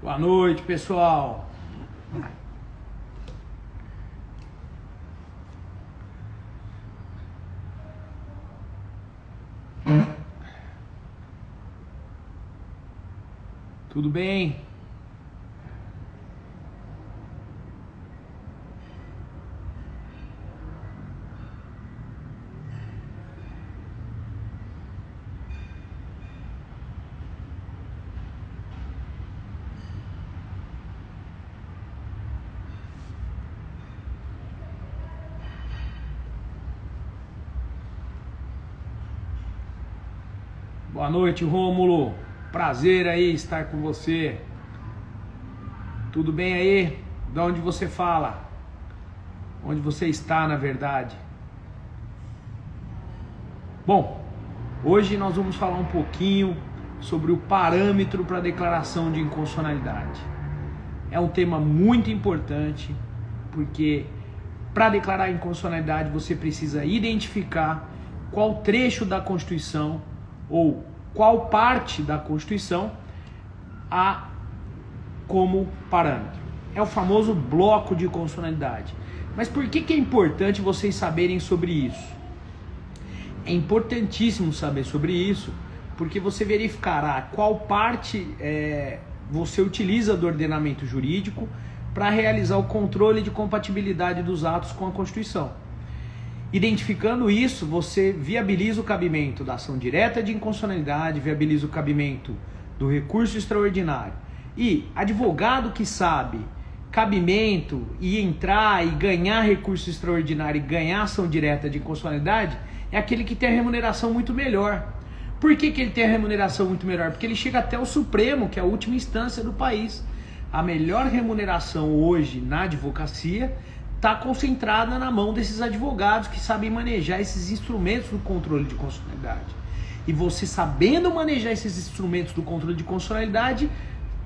Boa noite, pessoal. Tudo bem? Boa noite, Rômulo. Prazer aí estar com você. Tudo bem aí? De onde você fala? Onde você está, na verdade? Bom, hoje nós vamos falar um pouquinho sobre o parâmetro para a declaração de inconstitucionalidade. É um tema muito importante, porque para declarar inconstitucionalidade você precisa identificar qual trecho da Constituição ou qual parte da Constituição há como parâmetro. É o famoso bloco de constitucionalidade. Mas por que é importante vocês saberem sobre isso? É importantíssimo saber sobre isso, porque você verificará qual parte você utiliza do ordenamento jurídico para realizar o controle de compatibilidade dos atos com a Constituição. Identificando isso, você viabiliza o cabimento da ação direta de inconstitucionalidade, viabiliza o cabimento do recurso extraordinário. E advogado que sabe cabimento e entrar e ganhar recurso extraordinário e ganhar ação direta de inconstitucionalidade é aquele que tem a remuneração muito melhor. Por que ele tem a remuneração muito melhor? Porque ele chega até o Supremo, que é a última instância do país. A melhor remuneração hoje na advocacia está concentrada na mão desses advogados que sabem manejar esses instrumentos do controle de constitucionalidade. E você sabendo manejar esses instrumentos do controle de constitucionalidade,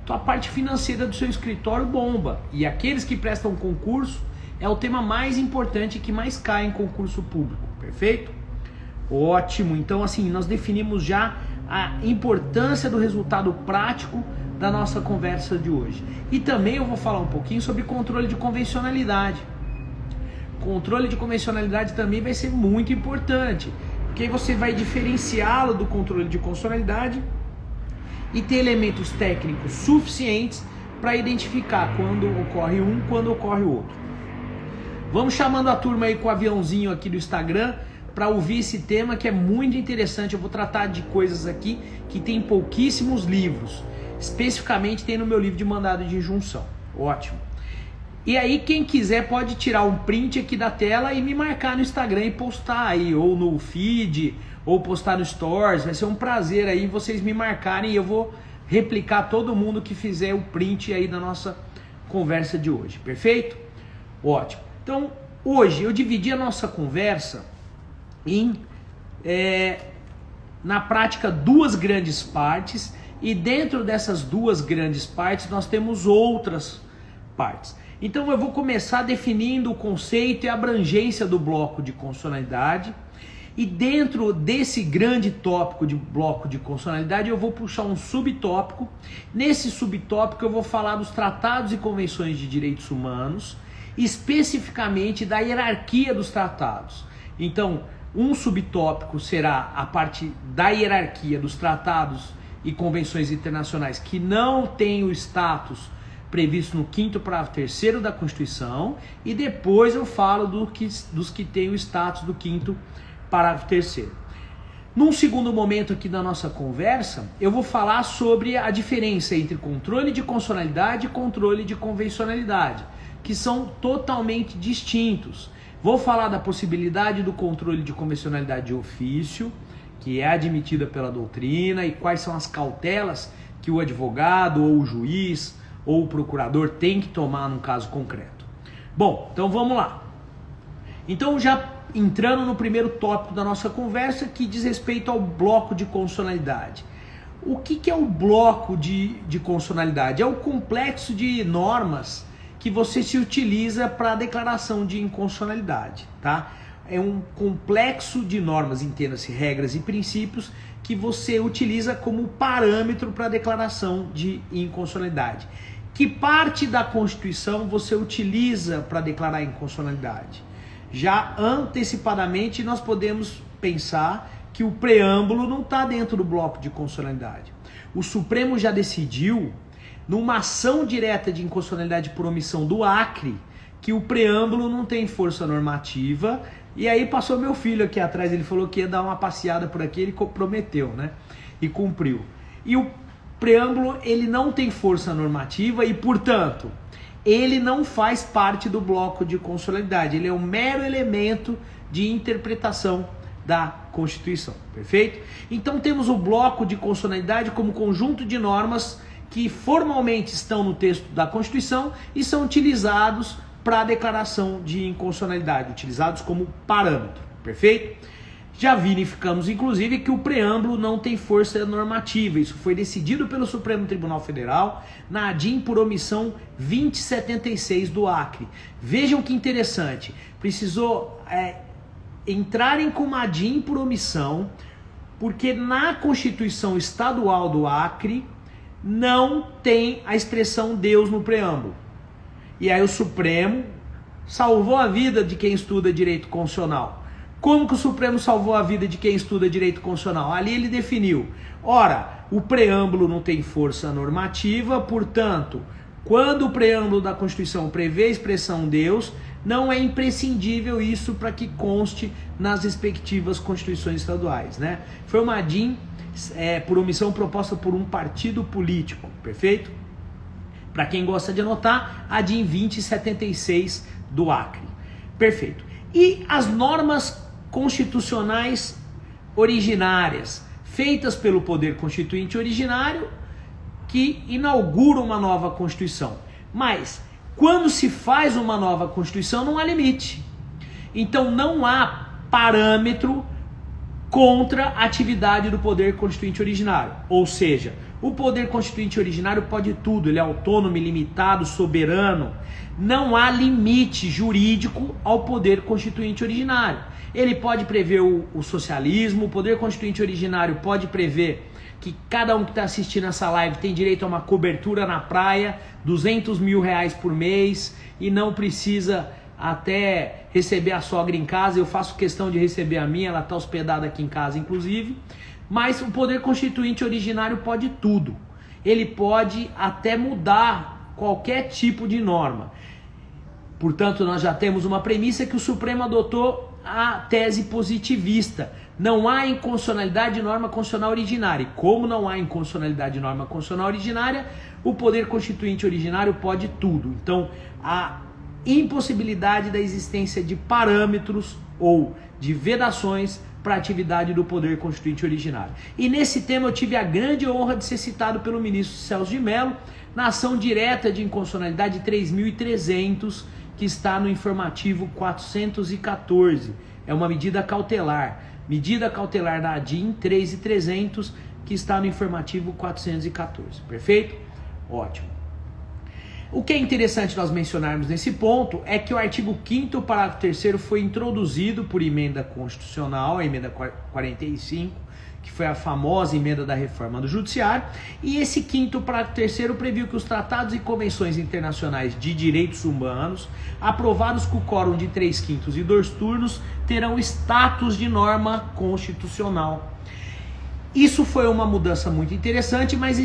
a parte financeira do seu escritório bomba. E aqueles que prestam concurso é o tema mais importante que mais cai em concurso público. Perfeito? Ótimo. Então, assim, nós definimos já a importância do resultado prático da nossa conversa de hoje. E também eu vou falar um pouquinho sobre controle de convencionalidade. Controle de convencionalidade também vai ser muito importante, porque aí você vai diferenciá-lo do controle de constitucionalidade e ter elementos técnicos suficientes para identificar quando ocorre um, quando ocorre o outro. Vamos chamando a turma aí com o aviãozinho aqui do Instagram para ouvir esse tema que é muito interessante. Eu vou tratar de coisas aqui que tem pouquíssimos livros, especificamente tem no meu livro de mandado de injunção. Ótimo. E aí quem quiser pode tirar um print aqui da tela e me marcar no Instagram e postar aí, ou no feed, ou postar no Stories. Vai ser um prazer aí vocês me marcarem e eu vou replicar todo mundo que fizer o print aí da nossa conversa de hoje. Perfeito? Ótimo. Então, hoje eu dividi a nossa conversa em, na prática, duas grandes partes, e dentro dessas duas grandes partes nós temos outras partes. Então eu vou começar definindo o conceito e a abrangência do bloco de constitucionalidade, e dentro desse grande tópico de bloco de constitucionalidade eu vou puxar um subtópico. Nesse subtópico eu vou falar dos tratados e convenções de direitos humanos, especificamente da hierarquia dos tratados. Então um subtópico será a parte da hierarquia dos tratados e convenções internacionais que não tem o status previsto no 5º parágrafo 3º da Constituição, e depois eu falo dos que têm o status do 5º parágrafo 3º. Num segundo momento aqui da nossa conversa, eu vou falar sobre a diferença entre controle de constitucionalidade e controle de convencionalidade, que são totalmente distintos. Vou falar da possibilidade do controle de convencionalidade de ofício, que é admitida pela doutrina, e quais são as cautelas que o advogado ou o juiz ou o procurador tem que tomar num caso concreto. Bom, então vamos lá. Então já entrando no primeiro tópico da nossa conversa, que diz respeito ao bloco de constitucionalidade. O que é o bloco de constitucionalidade? É o complexo de normas que você se utiliza para a declaração de inconstitucionalidade, tá? É um complexo de normas, entenda-se, regras e princípios que você utiliza como parâmetro para a declaração de inconstitucionalidade. Que parte da Constituição você utiliza para declarar inconstitucionalidade? Já antecipadamente nós podemos pensar que o preâmbulo não está dentro do bloco de constitucionalidade. O Supremo já decidiu, numa ação direta de inconstitucionalidade por omissão do Acre, que o preâmbulo não tem força normativa. E aí passou meu filho aqui atrás, ele falou que ia dar uma passeada por aqui, ele prometeu, né? E cumpriu. E o preâmbulo, ele não tem força normativa e, portanto, ele não faz parte do bloco de constitucionalidade. Ele é um mero elemento de interpretação da Constituição, perfeito? Então temos o bloco de constitucionalidade como conjunto de normas que formalmente estão no texto da Constituição e são utilizados para a declaração de inconstitucionalidade, utilizados como parâmetro, perfeito? Já verificamos, inclusive, que o preâmbulo não tem força normativa. Isso foi decidido pelo Supremo Tribunal Federal na ADIM por omissão 2076 do Acre. Vejam que interessante, precisou entrarem com uma ADIM por omissão, porque na Constituição Estadual do Acre não tem a expressão Deus no preâmbulo. E aí o Supremo salvou a vida de quem estuda direito constitucional. Como que o Supremo salvou a vida de quem estuda direito constitucional? Ali ele definiu, ora, o preâmbulo não tem força normativa, portanto, quando o preâmbulo da Constituição prevê a expressão Deus, não é imprescindível isso para que conste nas respectivas constituições estaduais, né? Foi uma ADIM por omissão proposta por um partido político, perfeito? Para quem gosta de anotar, ADIM 2076 do Acre, perfeito. E as normas constitucionais originárias, feitas pelo poder constituinte originário, que inauguram uma nova Constituição. Mas, quando se faz uma nova Constituição, não há limite. Então, não há parâmetro contra a atividade do poder constituinte originário. Ou seja, o poder constituinte originário pode tudo, ele é autônomo, ilimitado, soberano. Não há limite jurídico ao poder constituinte originário. Ele pode prever o socialismo, o poder constituinte originário pode prever que cada um que está assistindo essa live tem direito a uma cobertura na praia, 200 mil reais por mês, e não precisa até receber a sogra em casa. Eu faço questão de receber a minha, ela está hospedada aqui em casa inclusive. Mas o poder constituinte originário pode tudo. Ele pode até mudar qualquer tipo de norma. Portanto, nós já temos uma premissa que o Supremo adotou a tese positivista. Não há inconstitucionalidade de norma constitucional originária. E como não há inconstitucionalidade de norma constitucional originária, o poder constituinte originário pode tudo. Então, a impossibilidade da existência de parâmetros ou de vedações para a atividade do poder constituinte originário. E nesse tema eu tive a grande honra de ser citado pelo ministro Celso de Mello na ação direta de inconstitucionalidade 3.300, que está no informativo 414. É uma medida cautelar da ADIM 3.300, que está no informativo 414. Perfeito? Ótimo. O que é interessante nós mencionarmos nesse ponto é que o artigo 5º, parágrafo 3º, foi introduzido por emenda constitucional, a emenda 45, que foi a famosa emenda da reforma do judiciário, e esse 5º, parágrafo 3º, previu que os tratados e convenções internacionais de direitos humanos, aprovados com o quórum de 3/5 e 2 turnos, terão status de norma constitucional. Isso foi uma mudança muito interessante, mas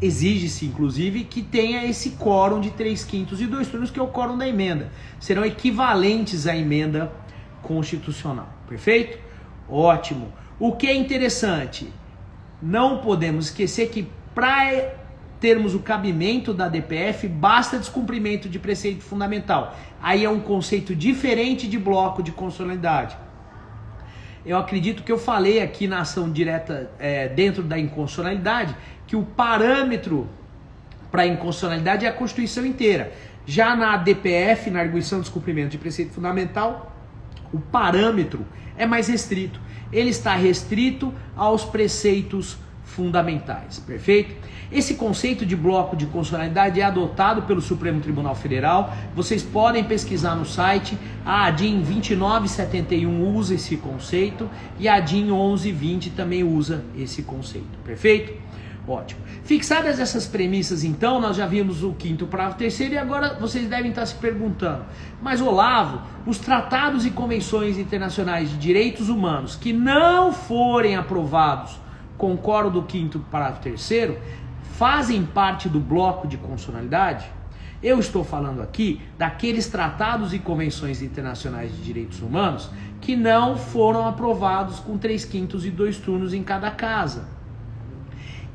exige-se inclusive que tenha esse quórum de 3/5 e 2 turnos, que é o quórum da emenda. Serão equivalentes à emenda constitucional. Perfeito? Ótimo. O que é interessante, não podemos esquecer que para termos o cabimento da DPF, basta descumprimento de preceito fundamental. Aí é um conceito diferente de bloco de constitucionalidade. Eu acredito que eu falei aqui na ação direta dentro da inconstitucionalidade que o parâmetro para a inconstitucionalidade é a Constituição inteira. Já na DPF, na arguição de descumprimento de preceito fundamental, o parâmetro é mais restrito. Ele está restrito aos preceitos fundamentais, perfeito? Esse conceito de bloco de constitucionalidade é adotado pelo Supremo Tribunal Federal. Vocês podem pesquisar no site. A ADIM 2971 usa esse conceito e a ADIM 1120 também usa esse conceito, perfeito? Ótimo. Fixadas essas premissas, então, nós já vimos o quinto parágrafo terceiro e agora vocês devem estar se perguntando: mas Olavo, os tratados e convenções internacionais de direitos humanos que não forem aprovados com o coro do quinto parágrafo terceiro fazem parte do bloco de constitucionalidade? Eu estou falando aqui daqueles tratados e convenções internacionais de direitos humanos que não foram aprovados com 3/5 e 2 turnos em cada casa.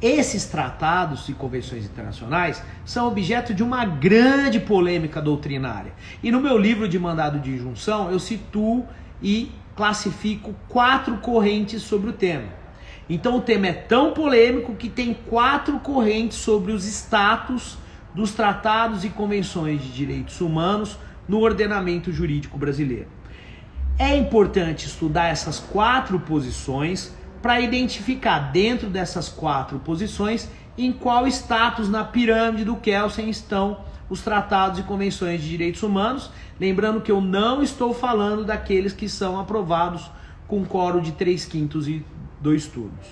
Esses tratados e convenções internacionais são objeto de uma grande polêmica doutrinária. E no meu livro de mandado de injunção eu situo e classifico 4 correntes sobre o tema. Então o tema é tão polêmico que tem 4 correntes sobre os status dos tratados e convenções de direitos humanos no ordenamento jurídico brasileiro. É importante estudar essas 4 posições para identificar dentro dessas 4 posições em qual status na pirâmide do Kelsen estão os tratados e convenções de direitos humanos. Lembrando que eu não estou falando daqueles que são aprovados com quórum de 3/5 e 2 turnos.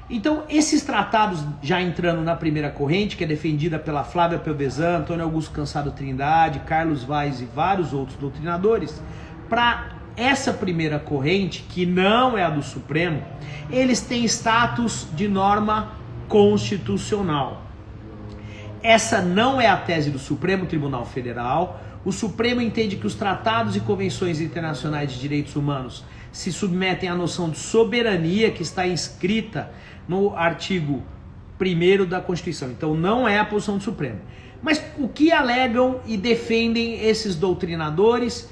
Então, esses tratados, já entrando na primeira corrente, que é defendida pela Flávia Pelvezan, Antônio Augusto Cansado Trindade, Carlos Vaz e vários outros doutrinadores, para essa primeira corrente, que não é a do Supremo, eles têm status de norma constitucional. Essa não é a tese do Supremo Tribunal Federal. O Supremo entende que os tratados e convenções internacionais de direitos humanos se submetem à noção de soberania que está inscrita no artigo 1º da Constituição. Então não é a posição do Supremo. Mas o que alegam e defendem esses doutrinadores?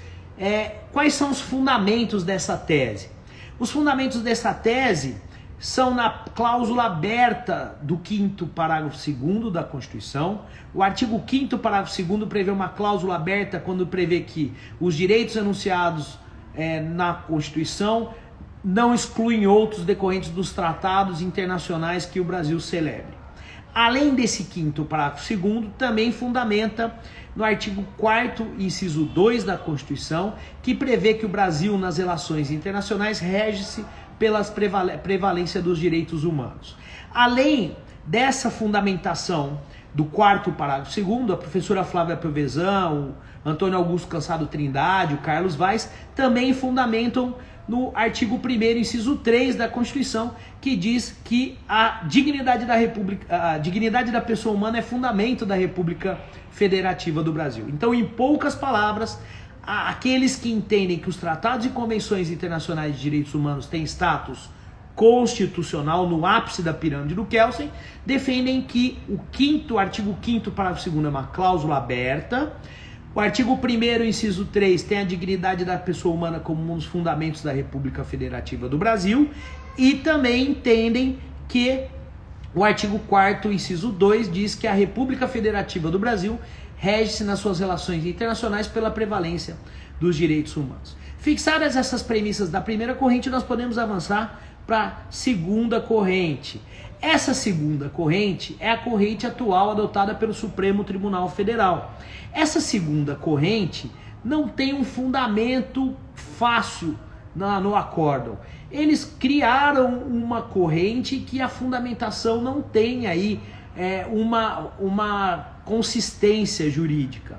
Quais são os fundamentos dessa tese? Os fundamentos dessa tese são na cláusula aberta do 5º parágrafo 2º da Constituição. O artigo 5º parágrafo 2º prevê uma cláusula aberta quando prevê que os direitos enunciados na Constituição não excluem outros decorrentes dos tratados internacionais que o Brasil celebre. Além desse 5º parágrafo 2º, também fundamenta no artigo 4º, inciso 2 da Constituição, que prevê que o Brasil, nas relações internacionais, rege-se pela prevalência dos direitos humanos. Além dessa fundamentação do 4º parágrafo 2º, a professora Flávia Pelvezan, o Antônio Augusto Cansado Trindade, o Carlos Vaz, também fundamentam no artigo 1º, inciso 3 da Constituição, que diz que a dignidade da pessoa humana é fundamento da República Federativa do Brasil. Então, em poucas palavras, aqueles que entendem que os tratados e convenções internacionais de direitos humanos têm status constitucional no ápice da pirâmide do Kelsen, defendem que o artigo 5º, parágrafo 2º é uma cláusula aberta. O artigo 1º, inciso 3, tem a dignidade da pessoa humana como um dos fundamentos da República Federativa do Brasil, e também entendem que o artigo 4º, inciso 2, diz que a República Federativa do Brasil rege-se nas suas relações internacionais pela prevalência dos direitos humanos. Fixadas essas premissas da primeira corrente, nós podemos avançar para a segunda corrente. Essa segunda corrente é a corrente atual adotada pelo Supremo Tribunal Federal. Essa segunda corrente não tem um fundamento fácil no acórdão. Eles criaram uma corrente que a fundamentação não tem aí uma consistência jurídica.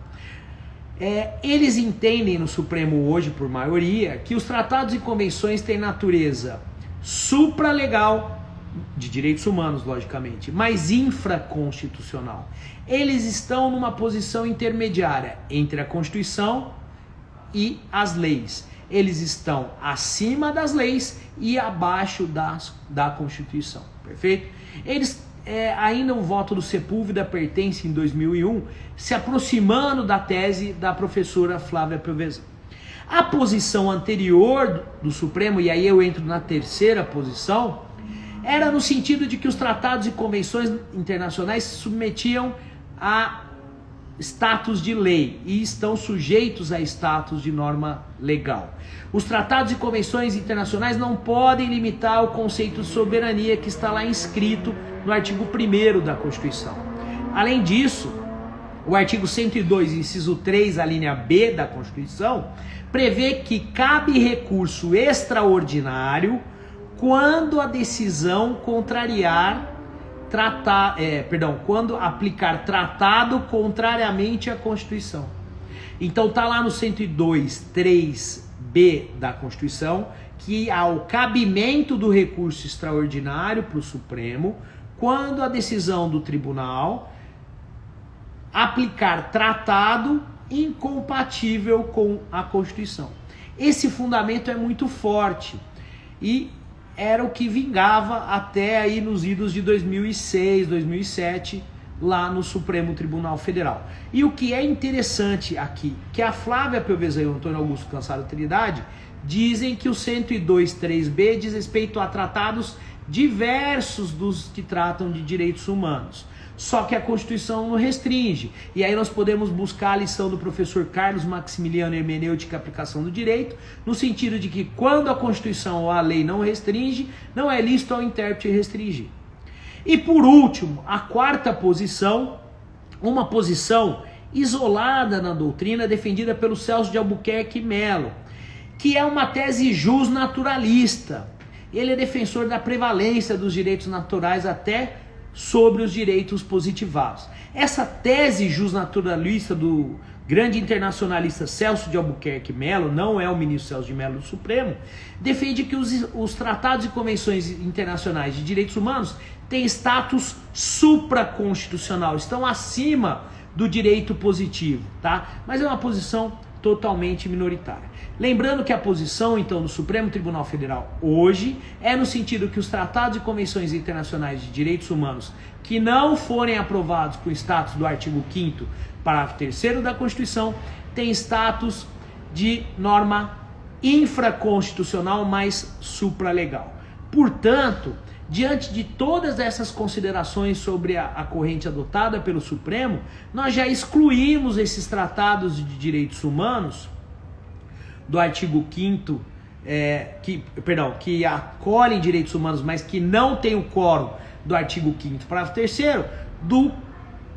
Eles entendem no Supremo hoje, por maioria, que os tratados e convenções têm natureza supralegal, de direitos humanos, logicamente, mas infraconstitucional. Eles estão numa posição intermediária entre a Constituição e as leis. Eles estão acima das leis e abaixo da Constituição, perfeito? Eles, ainda um voto do Sepúlveda pertence em 2001, se aproximando da tese da professora Flávia Pelvezan. A posição anterior do Supremo, e aí eu entro na terceira posição, era no sentido de que os tratados e convenções internacionais se submetiam status de lei e estão sujeitos a status de norma legal. Os tratados e convenções internacionais não podem limitar o conceito de soberania que está lá inscrito no artigo 1º da Constituição. Além disso, o artigo 102, inciso 3, a linha B da Constituição, prevê que cabe recurso extraordinário quando a decisão contrariar quando aplicar tratado contrariamente à Constituição. Então tá lá no 102, 3b da Constituição que há o cabimento do recurso extraordinário para o Supremo quando a decisão do tribunal aplicar tratado incompatível com a Constituição. Esse fundamento é muito forte e era o que vingava até aí nos idos de 2006, 2007, lá no Supremo Tribunal Federal. E o que é interessante aqui, que a Flávia Pelvezan e o Antônio Augusto Cansado Trindade dizem que o 102.3b diz respeito a tratados diversos dos que tratam de direitos humanos. Só que a Constituição não restringe. E aí nós podemos buscar a lição do professor Carlos Maximiliano Hermenêutica e Aplicação do Direito, no sentido de que quando a Constituição ou a lei não restringe, não é lícito ao intérprete restringir. E por último, a quarta posição, uma posição isolada na doutrina defendida pelo Celso de Albuquerque Melo, que é uma tese justnaturalista. Ele é defensor da prevalência dos direitos naturais até sobre os direitos positivados. Essa tese justnaturalista do grande internacionalista Celso de Albuquerque Melo, não é o ministro Celso de Mello do Supremo, defende que os tratados e convenções internacionais de direitos humanos têm status supraconstitucional, estão acima do direito positivo, tá? Mas é uma posição totalmente minoritária. Lembrando que a posição, então, do Supremo Tribunal Federal hoje é no sentido que os tratados e convenções internacionais de direitos humanos que não forem aprovados com o status do artigo 5º, parágrafo 3º da Constituição, têm status de norma infraconstitucional, mas supralegal. Portanto, diante de todas essas considerações sobre a corrente adotada pelo Supremo, nós já excluímos esses tratados de direitos humanos do artigo 5º, que acolhem direitos humanos, mas que não tem o quórum do artigo 5º, parágrafo 3º, do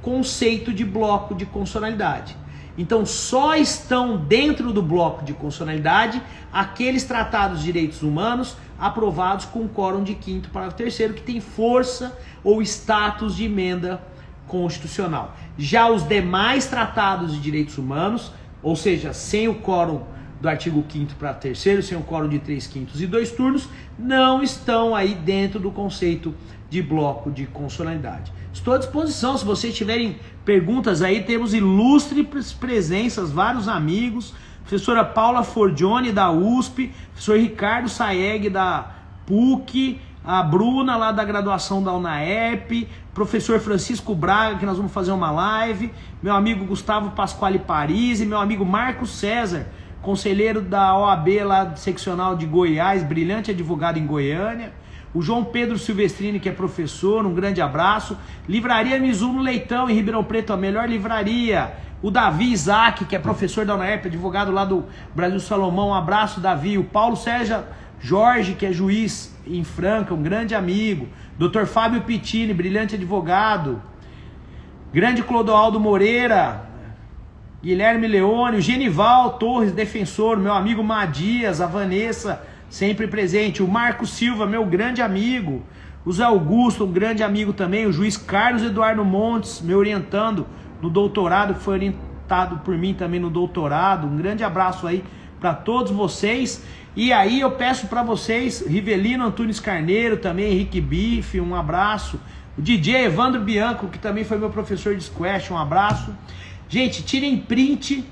conceito de bloco de constitucionalidade. Então só estão dentro do bloco de constitucionalidade aqueles tratados de direitos humanos aprovados com quórum de 5º, parágrafo 3º, que tem força ou status de emenda constitucional. Já os demais tratados de direitos humanos, ou seja, sem o quórum do artigo 5º, parágrafo 3º, sem o quórum de 3/5 e 2 turnos, não estão aí dentro do conceito de bloco de constitucionalidade. Estou à disposição, se vocês tiverem perguntas aí, temos ilustres presenças, vários amigos, professora Paula Forgione da USP, professor Ricardo Saeg da PUC, a Bruna lá da graduação da UNAEP, professor Francisco Braga, que nós vamos fazer uma live, meu amigo Gustavo Pasquale Parisi, meu amigo Marcos César, conselheiro da OAB lá seccional de Goiás, brilhante advogado em Goiânia, o João Pedro Silvestrini, que é professor, um grande abraço, Livraria Mizuno Leitão em Ribeirão Preto, a melhor livraria, o Davi Isaac, que é professor da UNAEP, advogado lá do Brasil Salomão, um abraço Davi, o Paulo Sérgio Jorge, que é juiz em Franca, um grande amigo, Dr. Fábio Pittini, brilhante advogado, grande Clodoaldo Moreira, Guilherme Leone, o Genival Torres, defensor, meu amigo Madias, a Vanessa, sempre presente, o Marco Silva, meu grande amigo, o Zé Augusto, um grande amigo também, o juiz Carlos Eduardo Montes, me orientando no doutorado, que foi orientado por mim também no doutorado, um grande abraço aí para todos vocês. E aí eu peço para vocês, Rivelino Antunes Carneiro também, Henrique Bife, um abraço, o DJ Evandro Bianco, que também foi meu professor de squash, um abraço. Gente, tirem print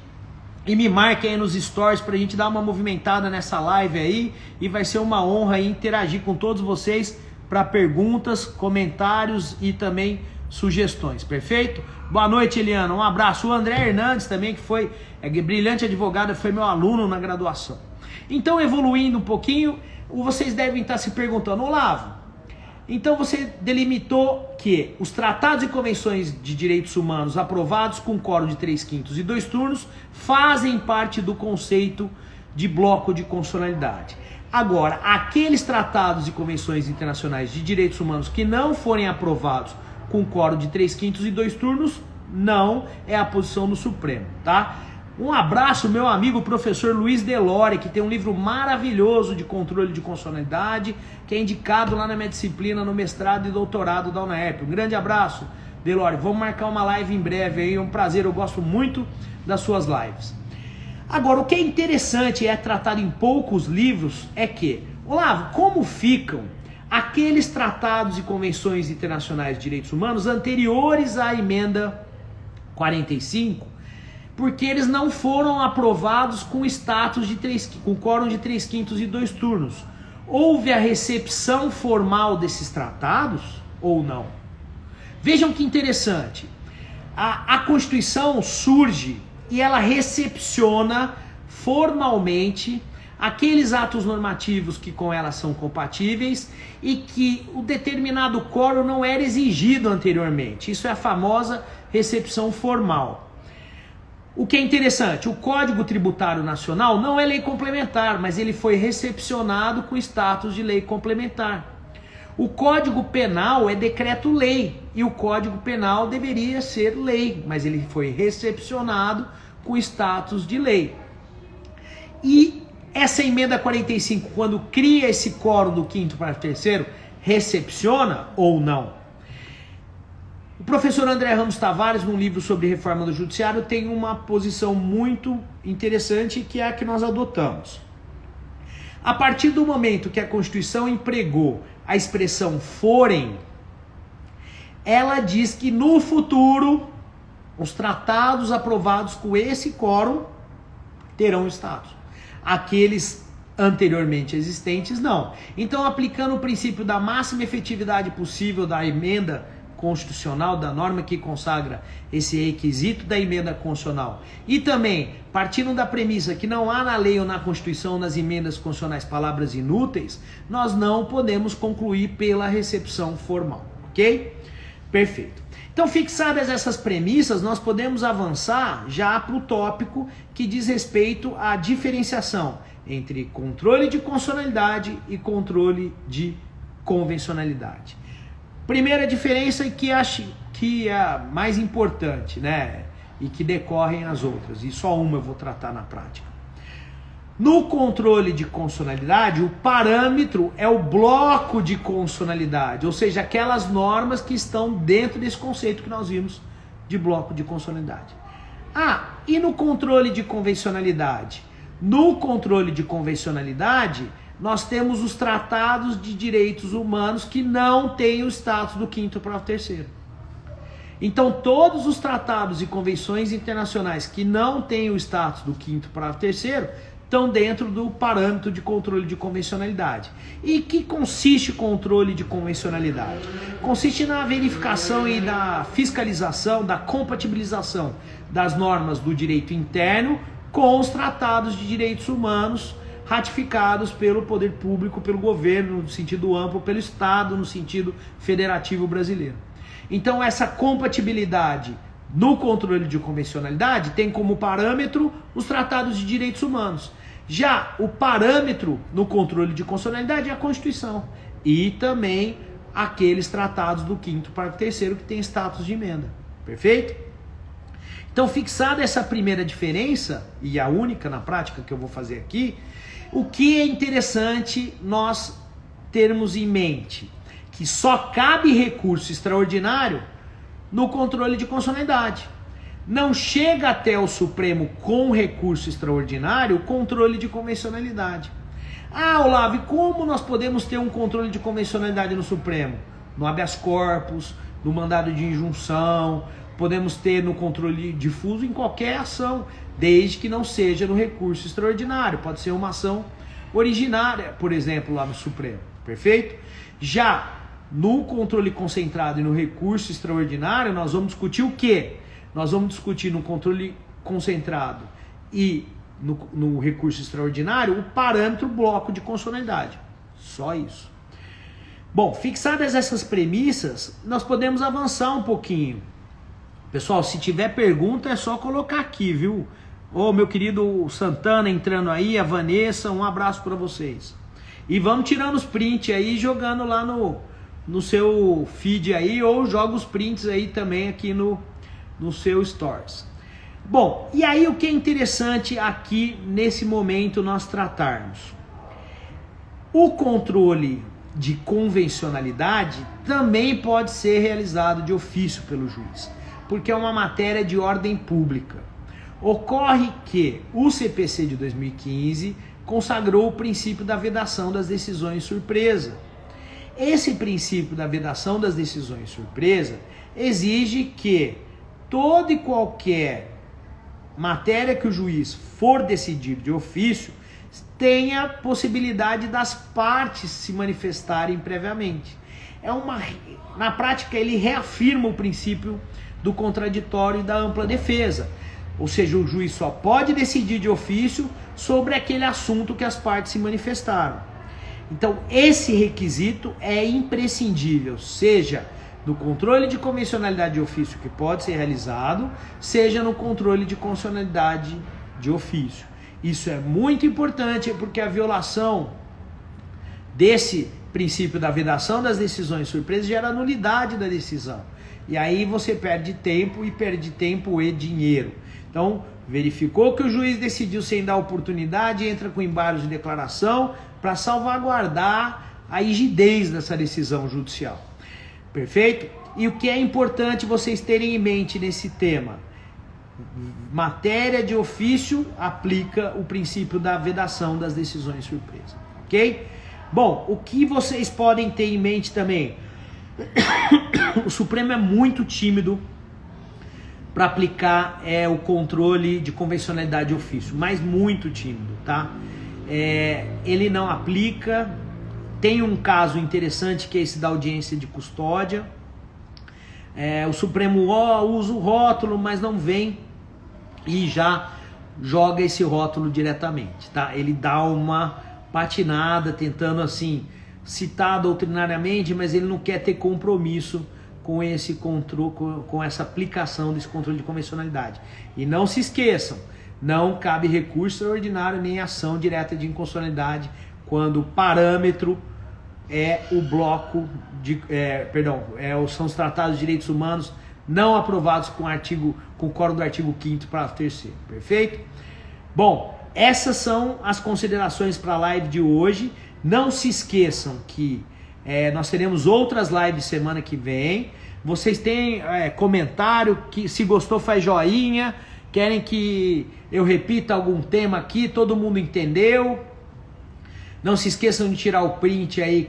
e me marquem aí nos stories pra gente dar uma movimentada nessa live aí, e vai ser uma honra aí interagir com todos vocês para perguntas, comentários e também sugestões, perfeito? Boa noite, Eliana, um abraço. O André Hernandes também, que foi brilhante advogado, foi meu aluno na graduação. Então, evoluindo um pouquinho, vocês devem estar se perguntando, Olavo, Então você delimitou que os tratados e convenções de direitos humanos aprovados com quórum de 3/5 e 2 turnos fazem parte do conceito de bloco de constitucionalidade. Agora, aqueles tratados e convenções internacionais de direitos humanos que não forem aprovados com quórum de 3/5 e 2 turnos, não é a posição do Supremo, tá? Um abraço, meu amigo professor Luiz Delore, que tem um livro maravilhoso de controle de constitucionalidade, que é indicado lá na minha disciplina no mestrado e doutorado da UNAERP. Um grande abraço, Delore. Vamos marcar uma live em breve aí, é um prazer, eu gosto muito das suas lives. Agora, o que é interessante e é tratado em poucos livros é que, Olavo, como ficam aqueles tratados e convenções internacionais de direitos humanos anteriores à emenda 45, porque eles não foram aprovados com status de com quórum de 3/5 e 2 turnos. Houve a recepção formal desses tratados ou não? Vejam que interessante. A Constituição surge e ela recepciona formalmente aqueles atos normativos que com ela são compatíveis e que o determinado quórum não era exigido anteriormente. Isso é a famosa recepção formal. O que é interessante, o Código Tributário Nacional não é lei complementar, mas ele foi recepcionado com status de lei complementar. O Código Penal é decreto-lei e o Código Penal deveria ser lei, mas ele foi recepcionado com status de lei. E essa emenda 45, quando cria esse quórum do 5º para o 3º, recepciona ou não? O professor André Ramos Tavares, num livro sobre reforma do judiciário, tem uma posição muito interessante que é a que nós adotamos. A partir do momento que a Constituição empregou a expressão forem, ela diz que no futuro os tratados aprovados com esse quórum terão status. Aqueles anteriormente existentes não. Então, aplicando o princípio da máxima efetividade possível da emenda constitucional, da norma que consagra esse requisito da emenda constitucional, e também partindo da premissa que não há na lei ou na Constituição ou nas emendas constitucionais palavras inúteis, nós não podemos concluir pela recepção formal, ok? Perfeito. Então, fixadas essas premissas, nós podemos avançar já para o tópico que diz respeito à diferenciação entre controle de constitucionalidade e controle de convencionalidade. Primeira diferença que acho que é a mais importante, né? E que decorrem as outras, e só uma eu vou tratar na prática. No controle de constitucionalidade, o parâmetro é o bloco de constitucionalidade, ou seja, aquelas normas que estão dentro desse conceito que nós vimos de bloco de constitucionalidade. E no controle de convencionalidade? No controle de convencionalidade, nós temos os tratados de direitos humanos que não têm o status do 5º para o 3º. Então, todos os tratados e convenções internacionais que não têm o status do 5º para o 3º estão dentro do parâmetro de controle de convencionalidade. E que consiste o controle de convencionalidade? Consiste na verificação e na fiscalização, da compatibilização das normas do direito interno com os tratados de direitos humanos ratificados pelo poder público, pelo governo, no sentido amplo, pelo Estado, no sentido federativo brasileiro. Então, essa compatibilidade no controle de convencionalidade tem como parâmetro os tratados de direitos humanos. Já o parâmetro no controle de constitucionalidade é a Constituição e também aqueles tratados do 5º para o 3º que tem status de emenda. Perfeito? Então, fixada essa primeira diferença, e a única na prática que eu vou fazer aqui, o que é interessante nós termos em mente? Que só cabe recurso extraordinário no controle de constitucionalidade. Não chega até o Supremo com recurso extraordinário o controle de convencionalidade. Olavo, e como nós podemos ter um controle de convencionalidade no Supremo? No habeas corpus, no mandado de injunção, podemos ter no controle difuso em qualquer ação, desde que não seja no recurso extraordinário. Pode ser uma ação originária, por exemplo, lá no Supremo. Perfeito? Já no controle concentrado e no recurso extraordinário, nós vamos discutir o quê? Nós vamos discutir no controle concentrado e no recurso extraordinário o parâmetro bloco de constitucionalidade. Só isso. Bom, fixadas essas premissas, nós podemos avançar um pouquinho. Pessoal, se tiver pergunta é só colocar aqui, viu? Ô, meu querido Santana entrando aí, a Vanessa, um abraço para vocês. E vamos tirando os prints aí, jogando lá no seu feed aí, ou joga os prints aí também aqui no seu Stories. Bom, e aí o que é interessante aqui nesse momento nós tratarmos? O controle de convencionalidade também pode ser realizado de ofício pelo juiz, porque é uma matéria de ordem pública. Ocorre que o CPC de 2015 consagrou o princípio da vedação das decisões surpresa. Esse princípio da vedação das decisões surpresa exige que toda e qualquer matéria que o juiz for decidir de ofício tenha possibilidade das partes se manifestarem previamente. Na prática, ele reafirma o princípio do contraditório e da ampla defesa. Ou seja, o juiz só pode decidir de ofício sobre aquele assunto que as partes se manifestaram. Então, esse requisito é imprescindível, seja no controle de convencionalidade de ofício que pode ser realizado, seja no controle de constitucionalidade de ofício. Isso é muito importante porque a violação desse princípio da vedação das decisões surpresas gera nulidade da decisão. E aí você perde tempo e dinheiro. Então, verificou que o juiz decidiu sem dar oportunidade, entra com embargos de declaração para salvaguardar a rigidez dessa decisão judicial. Perfeito? E o que é importante vocês terem em mente nesse tema? Matéria de ofício aplica o princípio da vedação das decisões surpresa. Ok? Bom, o que vocês podem ter em mente também? O Supremo é muito tímido para aplicar o controle de convencionalidade de ofício, mas muito tímido, tá? Ele não aplica. Tem um caso interessante que é esse da audiência de custódia. O Supremo usa o rótulo, mas não vem e já joga esse rótulo diretamente, tá? Ele dá uma patinada tentando assim citar doutrinariamente, mas ele não quer ter compromisso com esse controle, com essa aplicação desse controle de convencionalidade. E não se esqueçam, não cabe recurso extraordinário nem ação direta de inconstitucionalidade quando o parâmetro é o bloco de, são os tratados de direitos humanos não aprovados com o quórum do artigo 5º parágrafo 3º, perfeito? Bom, essas são as considerações para a live de hoje. Não se esqueçam que nós teremos outras lives semana que vem. Vocês têm comentário, que se gostou faz joinha, querem que eu repita algum tema aqui, todo mundo entendeu? Não se esqueçam de tirar o print aí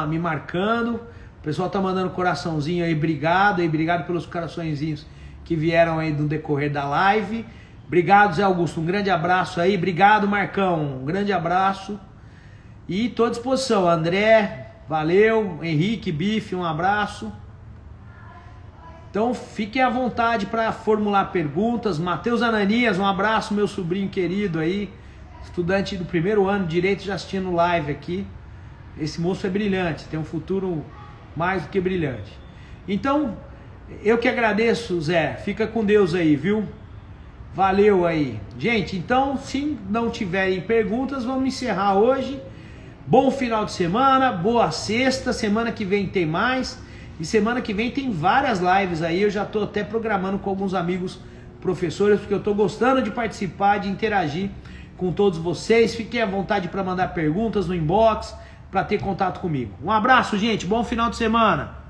me marcando. O pessoal tá mandando coraçãozinho aí, obrigado pelos coraçõezinhos que vieram aí no decorrer da live. Obrigado, Zé Augusto, um grande abraço aí. Obrigado, Marcão, um grande abraço. E tô à disposição, André, valeu, Henrique, Bife, um abraço. Então fiquem à vontade para formular perguntas. Matheus Ananias, um abraço, meu sobrinho querido aí, estudante do primeiro ano de Direito, já assistindo live aqui. Esse moço é brilhante, tem um futuro mais do que brilhante. Então, eu que agradeço, Zé. Fica com Deus aí, viu? Valeu aí. Gente, então, se não tiverem perguntas, vamos encerrar hoje. Bom final de semana, boa sexta. Semana que vem tem mais. E semana que vem tem várias lives aí. Eu já estou até programando com alguns amigos professores, porque eu estou gostando de participar, de interagir com todos vocês. Fiquem à vontade para mandar perguntas no inbox, para ter contato comigo. Um abraço, gente. Bom final de semana.